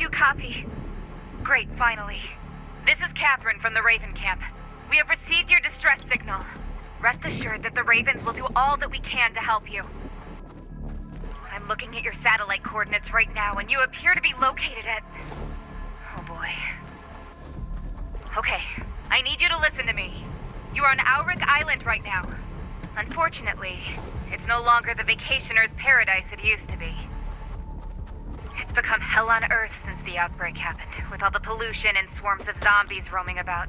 you copy? Great, finally. This is Catherine from the Raven Camp. We have received your distress signal. Rest assured that the Ravens will do all that we can to help you. I'm looking at your satellite coordinates right now, and you appear to be located at... Oh boy. Okay, I need you to listen to me. You are on Auric Island right now. Unfortunately, it's no longer the vacationer's paradise it used to be. It's become hell on Earth since the outbreak happened, with all the pollution and swarms of zombies roaming about.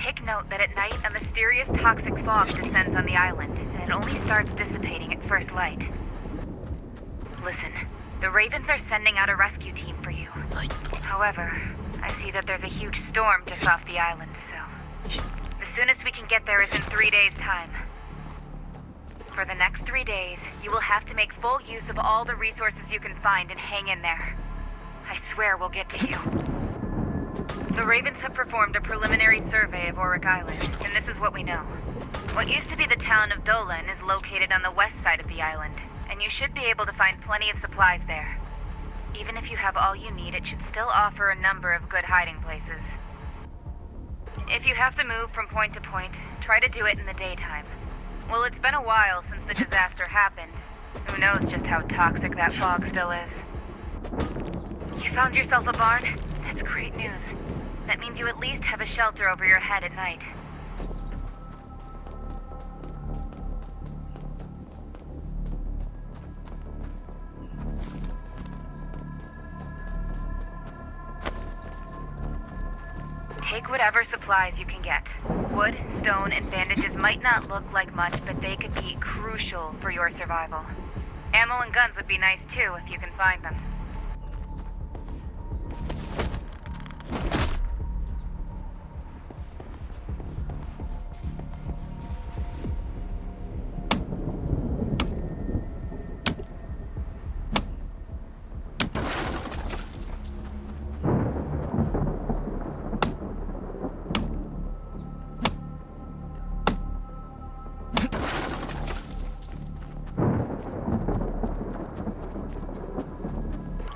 Take note that at night, a mysterious toxic fog descends on the island, and it only starts dissipating at first light. Listen, the Ravens are sending out a rescue team for you. However, I see that there's a huge storm just off the island, so... The soonest we can get there is in 3 days' time. For the next 3 days, you will have to make full use of all the resources you can find and hang in there. I swear we'll get to you. The Ravens have performed a preliminary survey of Auric Island, and this is what we know. What used to be the town of Dolan is located on the west side of the island, and you should be able to find plenty of supplies there. Even if you have all you need, it should still offer a number of good hiding places. If you have to move from point to point, try to do it in the daytime. Well, it's been a while since the disaster happened. Who knows just how toxic that fog still is. You found yourself a barn? That's great news. That means you at least have a shelter over your head at night. Take whatever supplies you can get. Wood, stone, and bandages might not look like much, but they could be crucial for your survival. Ammo and guns would be nice too, if you can find them.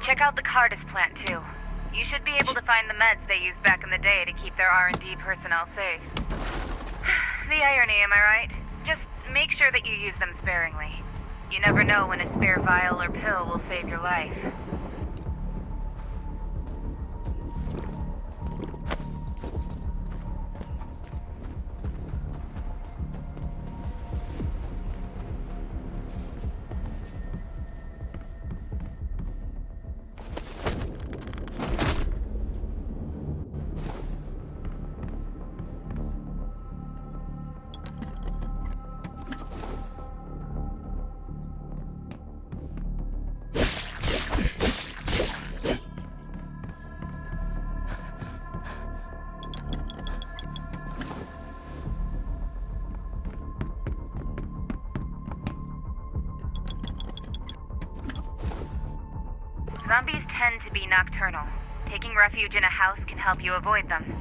Check out the Cardis plant, too. You should be able to find the meds they used back in the day to keep their R&D personnel safe. The irony, am I right? Just make sure that you use them sparingly. You never know when a spare vial or pill will save your life. Zombies tend to be nocturnal. Taking refuge in a house can help you avoid them.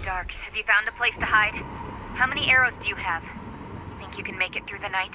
Dark. Have you found a place to hide? How many arrows do you have? Think you can make it through the night?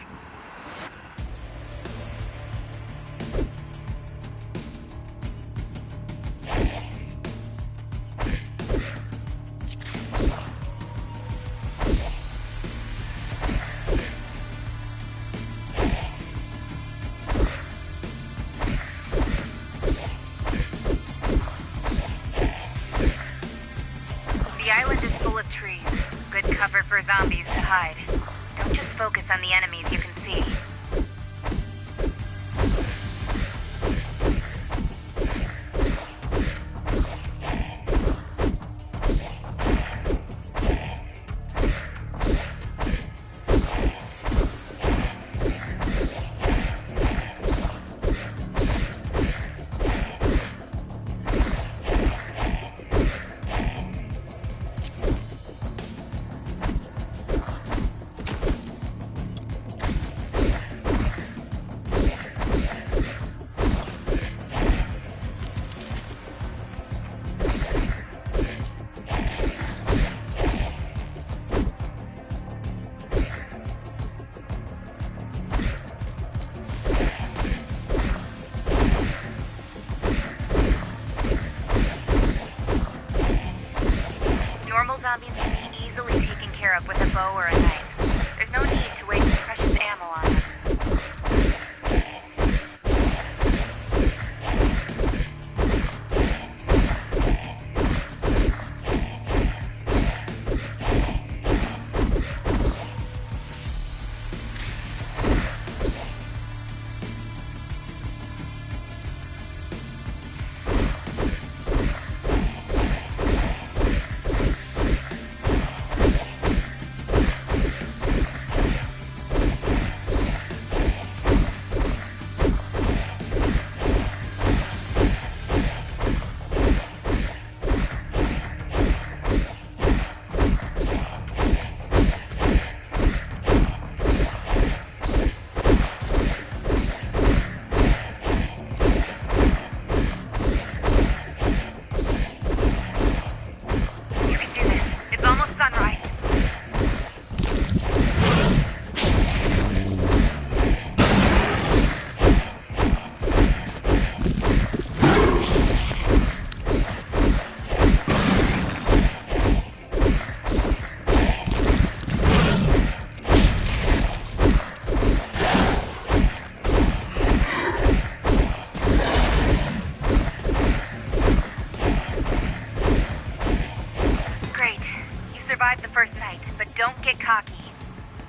get cocky.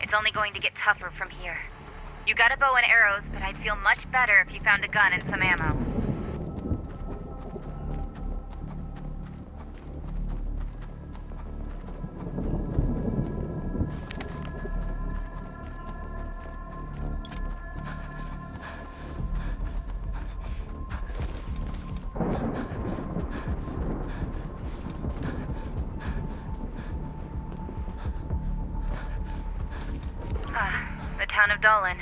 It's only going to get tougher from here. You got a bow and arrows, but I'd feel much better if you found a gun and some ammo. The town of Dolan.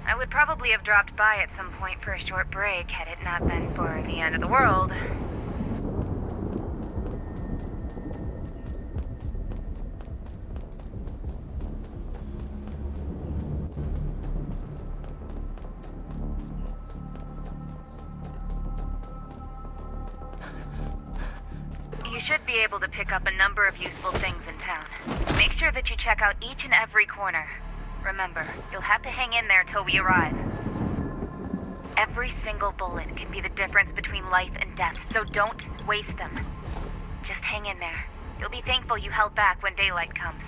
I would probably have dropped by at some point for a short break had it not been for the end of the world. You should be able to pick up a number of useful things in town. Make sure that you check out each and every corner. Remember, you'll have to hang in there till we arrive. Every single bullet can be the difference between life and death, so don't waste them. Just hang in there. You'll be thankful you held back when daylight comes.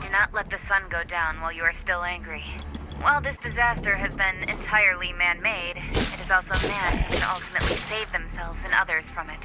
Do not let the sun go down while you are still angry. While this disaster has been entirely man-made, it is also man who can ultimately save themselves and others from it.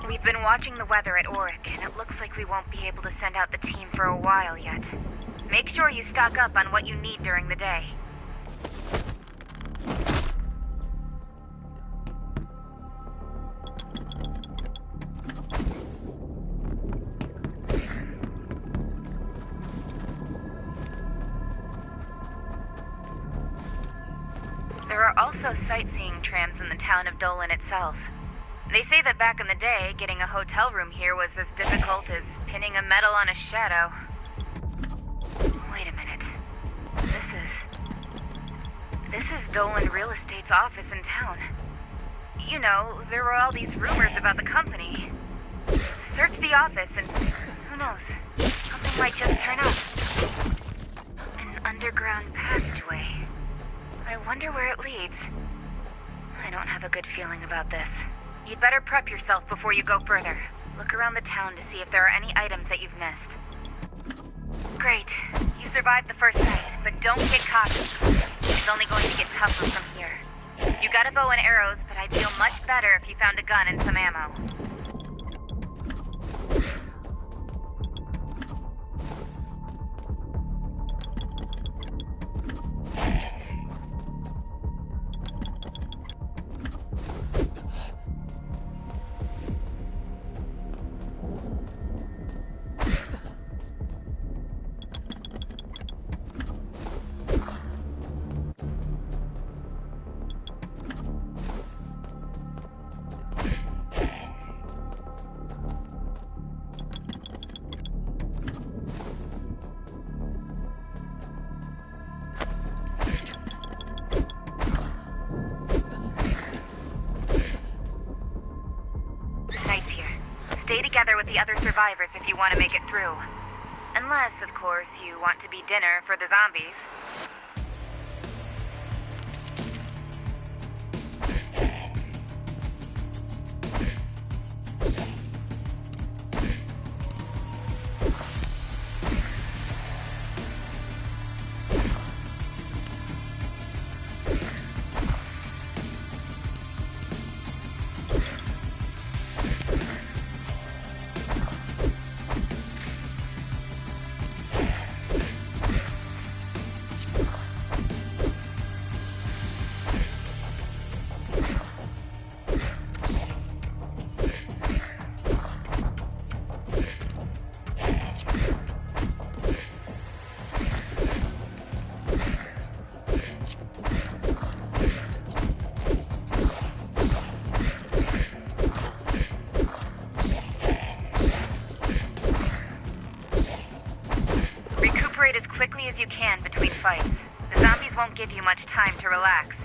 We've been watching the weather at Auric, and it looks like we won't be able to send out the team for a while yet. Make sure you stock up on what you need during the day. There are also sightseeing trams in the town of Dolan itself. They say that back in the day, getting a hotel room here was as difficult as pinning a medal on a shadow. Wait a minute. This is Dolan Real Estate's office in town. You know, there were all these rumors about the company. Search the office and who knows, something might just turn up. An underground passageway. I wonder where it leads. I don't have a good feeling about this. You'd better prep yourself before you go further. Look around the town to see if there are any items that you've missed. Great. You survived the first night, but don't get cocky. It's only going to get tougher from here. You got a bow and arrows, but I'd feel much better if you found a gun and some ammo. Stay together with the other survivors if you want to make it through. Unless, of course, you want to be dinner for the zombies. Recuperate as quickly as you can between fights. The zombies won't give you much time to relax.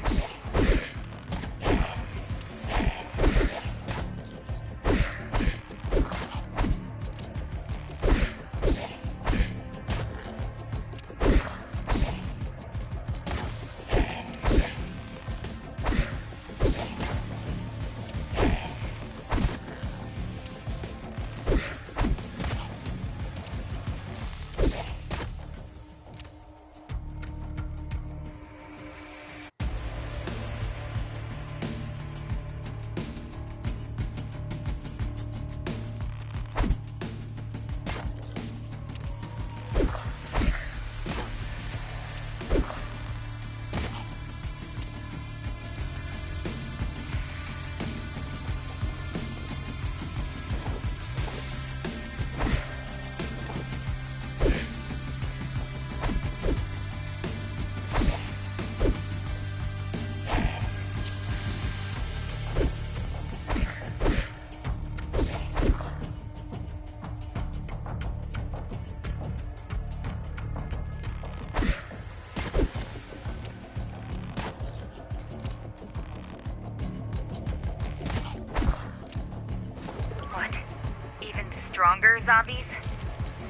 Stronger zombies?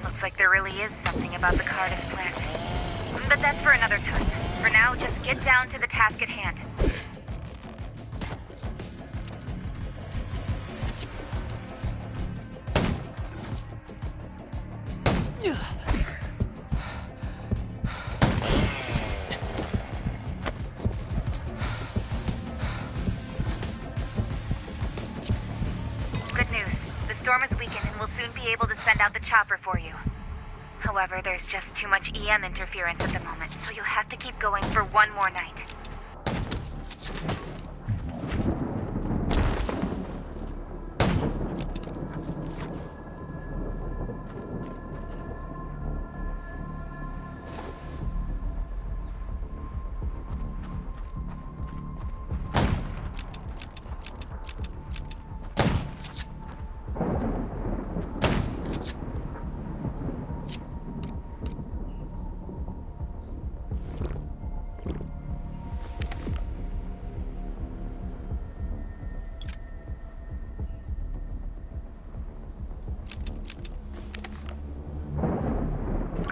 Looks like there really is something about the Cardiff plant. But that's for another time. For now, just get down to the task at hand. Good news. The storm is weakened and we'll soon be able to send out the chopper for you. However, there's just too much EM interference at the moment, so you'll have to keep going for one more night.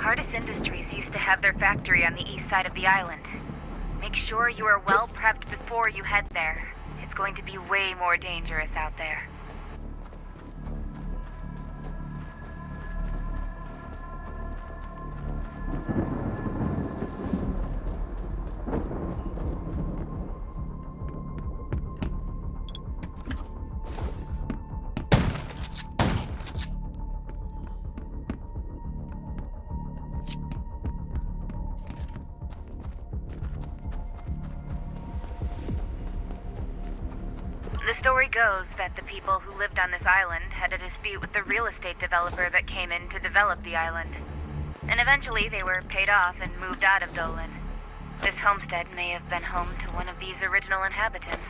Cardis Industries used to have their factory on the east side of the island. Make sure you are well prepped before you head there. It's going to be way more dangerous out there. The story goes that the people who lived on this island had a dispute with the real estate developer that came in to develop the island. And eventually they were paid off and moved out of Dolan. This homestead may have been home to one of these original inhabitants.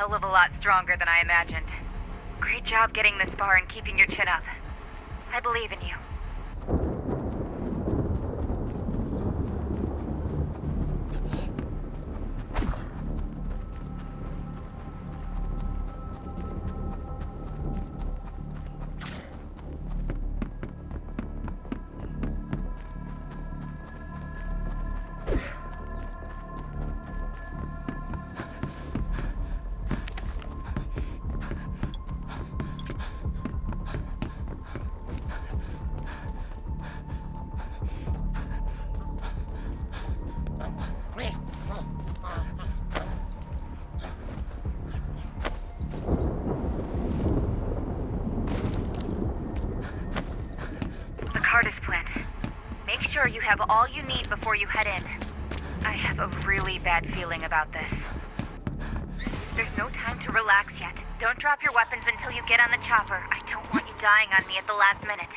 hell of a lot stronger than I imagined. Great job getting this far and keeping your chin up. I believe in you. Make sure you have all you need before you head in. I have a really bad feeling about this. There's no time to relax yet. Don't drop your weapons until you get on the chopper. I don't want you dying on me at the last minute.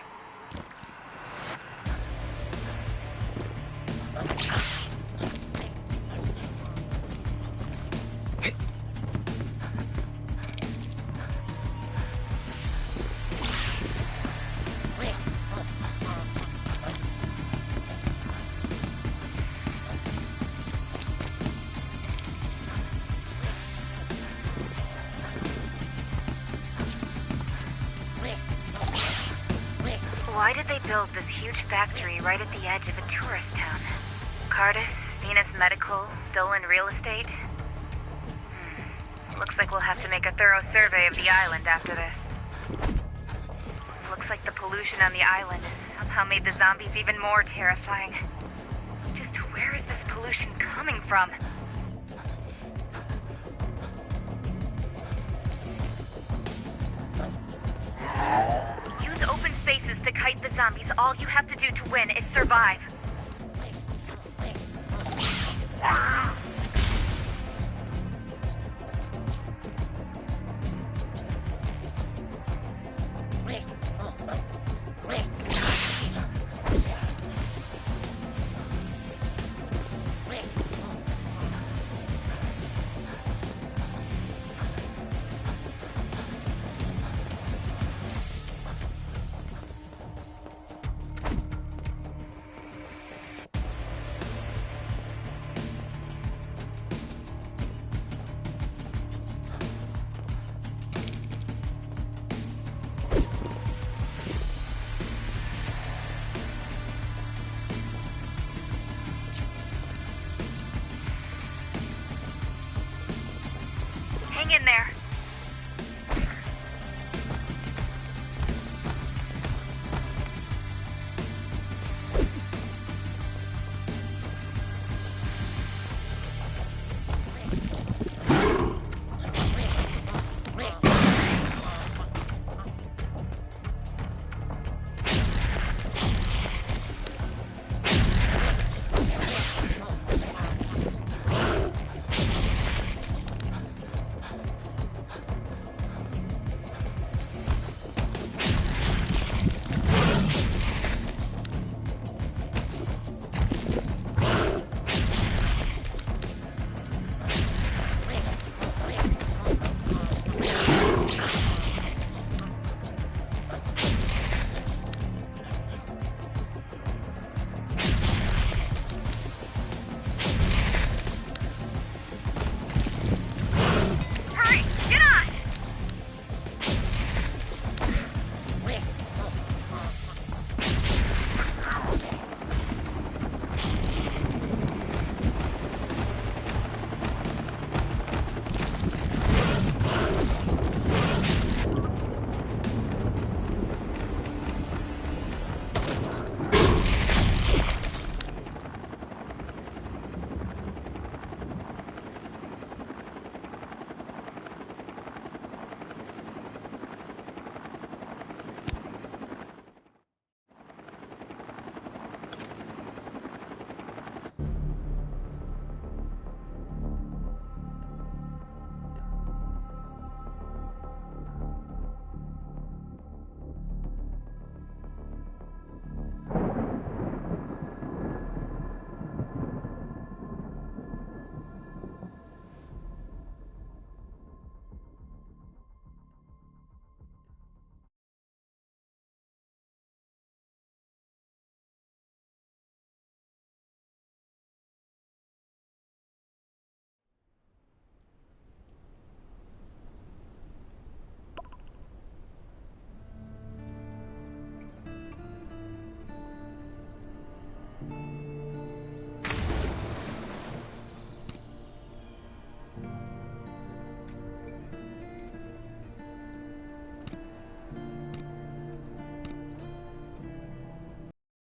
Why did they build this huge factory right at the edge of a tourist town? Cardis, Venus Medical, Dolan Real Estate? Looks like we'll have to make a thorough survey of the island after this. Looks like the pollution on the island has somehow made the zombies even more terrifying. Just where is this pollution coming from? Use open spaces to kite the zombies. All you have to do to win is survive.